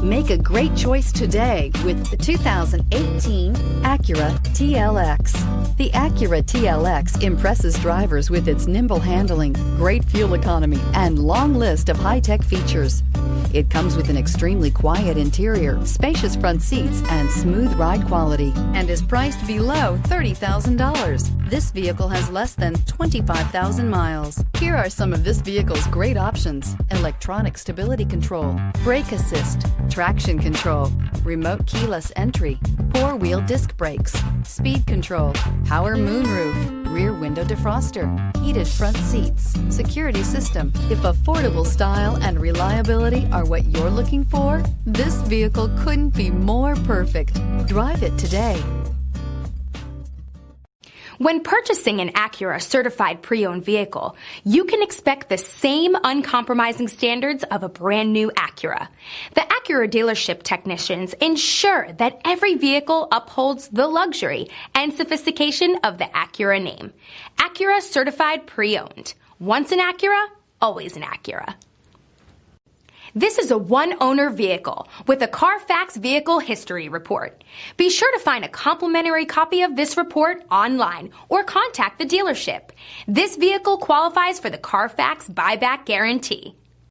Make a great choice today with the 2018 Acura TLX. The Acura TLX impresses drivers with its nimble handling, great fuel economy, and long list of high-tech features. It comes with an extremely quiet interior, spacious front seats, and smooth ride quality, and is priced below $30,000. This vehicle has less than 25,000 miles. Here are some of this vehicle's great options: electronic stability control, brake assist, traction control, remote keyless entry, four-wheel disc brakes, speed control, power moonroof, rear window defroster, heated front seats, security system. If affordable style and reliability are what you're looking for, this vehicle couldn't be more perfect. Drive it today. When purchasing an Acura certified pre-owned vehicle, you can expect the same uncompromising standards of a brand new Acura. The Acura dealership technicians ensure that every vehicle upholds the luxury and sophistication of the Acura name. Acura certified pre-owned. Once an Acura, always an Acura. This is a one-owner vehicle with a Carfax Vehicle History Report. Be sure to find a complimentary copy of this report online or contact the dealership. This vehicle qualifies for the Carfax Buyback Guarantee.